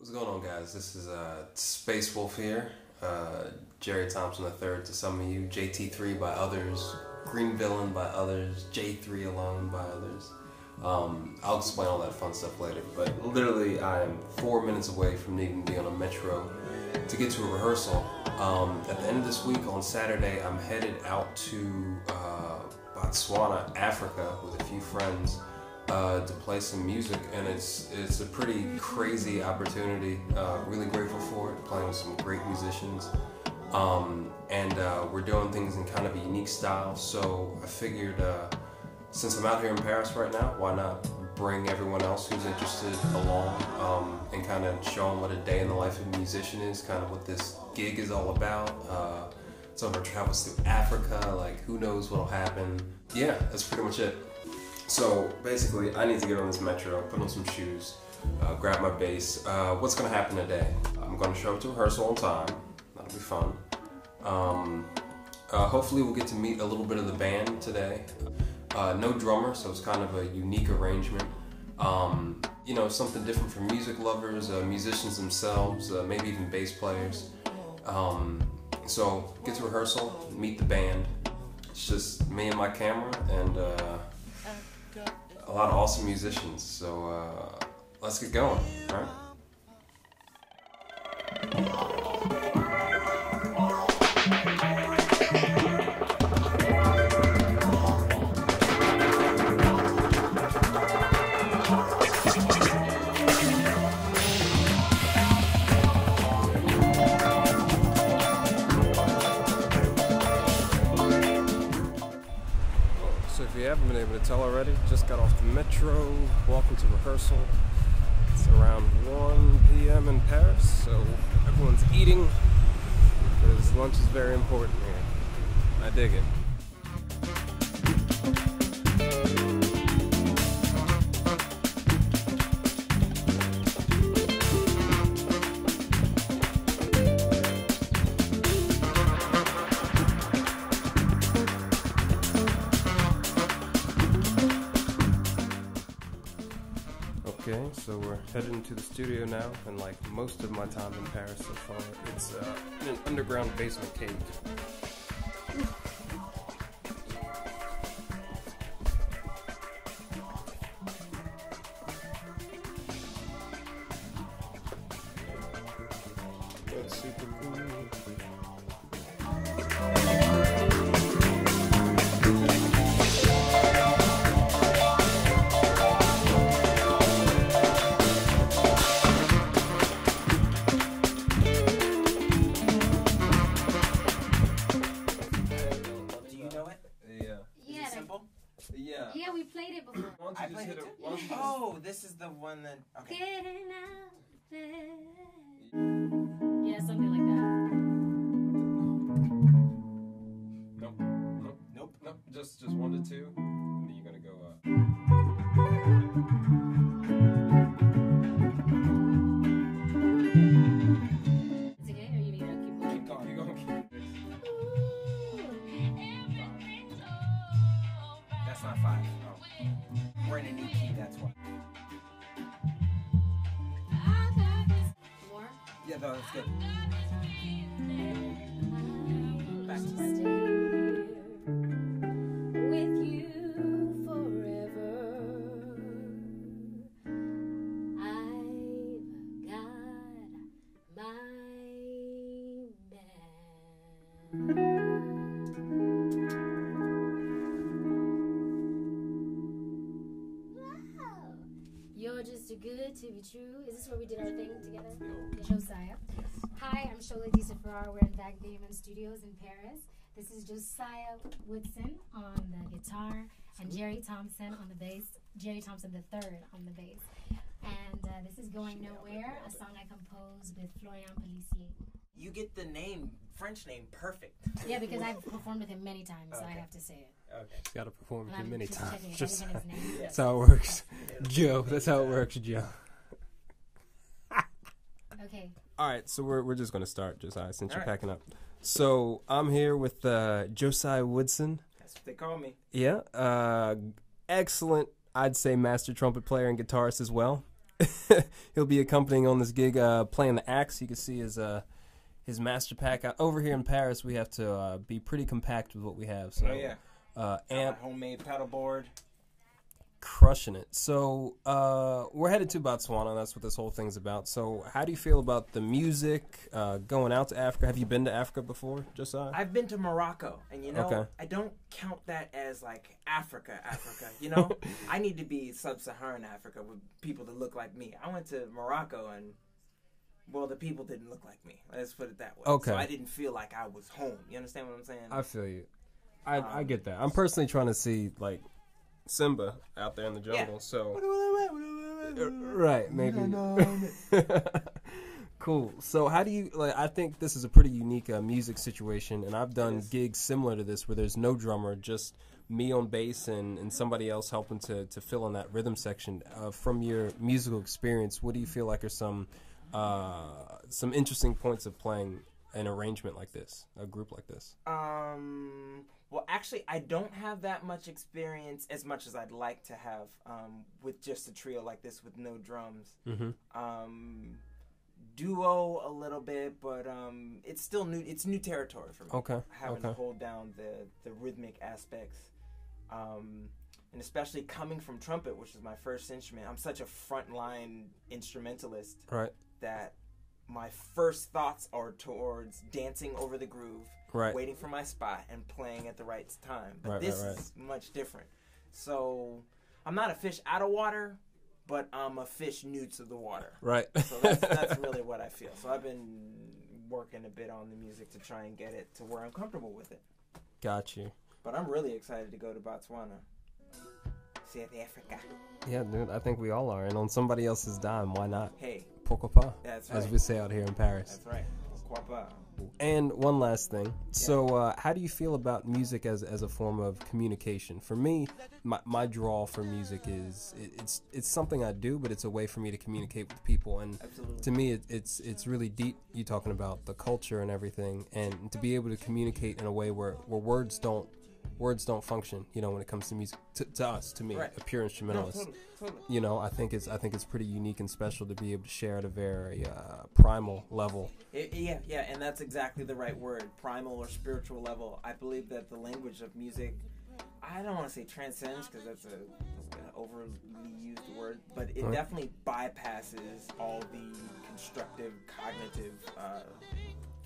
What's going on, guys? This is SpaceWolf here, Jerry Thompson III to some of you, JT3 by others, Green Villain by others, J3 alone by others. I'll explain all that fun stuff later, but literally I'm 4 minutes away from needing to be on a metro to get to a rehearsal. At the end of this week, on Saturday, I'm headed out to Botswana, Africa, with a few friends. To play some music, and it's a pretty crazy opportunity. Really grateful for it, playing with some great musicians, and we're doing things in kind of a unique style. So I figured, since I'm out here in Paris right now, why not bring everyone else who's interested along, and kind of show them what a day in the life of a musician is, kind of what this gig is all about. Some of our travels through Africa, like who knows what'll happen. Yeah, that's pretty much it. So basically, I need to get on this metro, put on some shoes, grab my bass. What's going to happen today? I'm going to show up to rehearsal on time. That'll be fun. Hopefully we'll get to meet a little bit of the band today. No drummer, so it's kind of a unique arrangement. You know, something different for music lovers, musicians themselves, maybe even bass players. So get to rehearsal, meet the band. It's just me and my camera and a lot of awesome musicians, so let's get going, right? So if you haven't been able to tell already, just got off the metro, walking to rehearsal. It's around 1 p.m. in Paris, so everyone's eating, because lunch is very important here. I dig it. Okay, so we're heading to the studio now, and like most of my time in Paris so far, it's in an underground basement cave. That's super cool. Yeah, we played it before. I played it too. Oh, this is the one that. Okay. Getting out there. Yeah, something like that. Nope. Just 1 to 2, and then you're gonna go It's okay, or you need to keep going? Keep going. That's not 5. Oh. We're in a new key, that's why. More? Yeah, no, that's good. Back to my With you forever. I've got my man. You're just too good to be true. Is this where we did our thing together? Josiah. Hi, I'm Shola Ferrar. We're in Vague Damon Studios in Paris. This is Josiah Woodson on the guitar and Jerry Thompson on the bass. Jerry Thompson III on the bass. And this is Going Nowhere, a song I composed with Florian Pellissier. You get the name, French name, perfect. Yeah, because I've performed with him many times, so I have to say it. Okay. You gotta perform with And him I'm many just times. checking, Just, that isn't his name. that's how it works. Joe, that's how it works, Joe. Okay. Alright, so we're just gonna start, Josiah, since you're Alright. packing up. So I'm here with Josiah Woodson. That's what they call me. Yeah, excellent, I'd say, master trumpet player and guitarist as well. he'll be accompanying on this gig, playing the axe. You can see his master pack out over here in Paris. We have to be pretty compact with what we have. So, amp, homemade paddleboard. Crushing it. So we're headed to Botswana. That's what this whole thing's about. So how do you feel about the music, going out to Africa? Have you been to Africa before, Josiah? I've been to Morocco, and Okay. I don't count that as like Africa. I need to be sub-Saharan Africa with people that look like me. I went to Morocco, and well, the people didn't look like me. Let's put it that way. Okay. So I didn't feel like I was home. You understand what I'm saying? I feel you. I get that. I'm personally trying to see like Simba out there in the jungle. So right, maybe. Cool. So how do you like? I think this is a pretty unique music situation, and I've done gigs similar to this where there's no drummer, just me on bass and somebody else helping to fill in that rhythm section. From your musical experience, what do you feel like are some interesting points of playing an arrangement like this, a group like this? Well, actually, I don't have that much experience, as much as I'd like to have, with just a trio like this with no drums. Duo a little bit, but it's still new. It's new territory for me. Okay. Having to hold down the rhythmic aspects, and especially coming from trumpet, which is my first instrument. I'm such a frontline instrumentalist, Right. that my first thoughts are towards dancing over the groove, Right. waiting for my spot, and playing at the right time. But Right, this right. is much different. So I'm not a fish out of water, but I'm a fish new to the water. Right. So that's really what I feel. So I've been working a bit on the music to try and get it to where I'm comfortable with it. Got you. But I'm really excited to go to Botswana. South Africa. Yeah, dude, I think we all are. And on somebody else's dime, why not? Hey, Pourquoi pas? that's right. As we say out here in Paris. That's right. Pourquoi pas? And one last thing. So how do you feel about music as a form of communication? For me, my draw for music is it's something I do, but it's a way for me to communicate with people. And Absolutely. to me, it's really deep. You talking about the culture and everything, and to be able to communicate in a way where words don't function. You know, when it comes to music, to us, to me, Right. a pure instrumentalist. No, totally. You know, I think it's pretty unique and special to be able to share at a very primal level. Yeah, and that's exactly the right word, primal or spiritual level. I believe that the language of music, I don't want to say transcends, because that's an overly used word, but it Right. definitely bypasses all the constructive, cognitive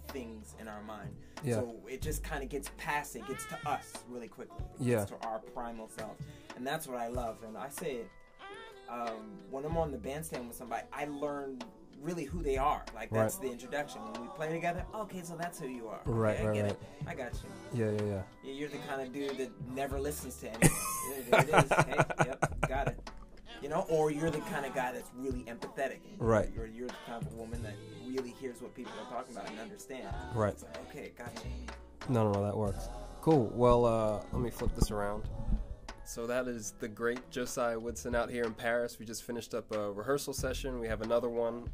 things in our mind. Yeah. So it just kind of gets past it, gets to us really quickly. It Yeah. gets to our primal self. And that's what I love. And I say it, when I'm on the bandstand with somebody, I learn really who they are. Like, that's the introduction. When we play together, okay, so that's who you are. Okay, Right, I right, get right. it. I got you. Yeah. You're the kind of dude that never listens to anyone. There it is. Hey, yep, got it. You know, or you're the kind of guy that's really empathetic. Right. You're the kind of woman that really hears what people are talking about and understands. Right. It's like, okay, gotcha. No, that works. Cool. Well, let me flip this around. So that is the great Josiah Woodson out here in Paris. We just finished up a rehearsal session. We have another one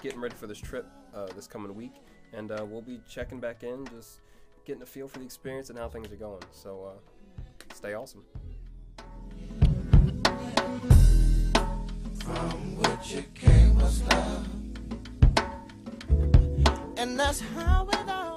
getting ready for this trip this coming week. And we'll be checking back in, just getting a feel for the experience and how things are going. So stay awesome. From which it came was love, and that's how it all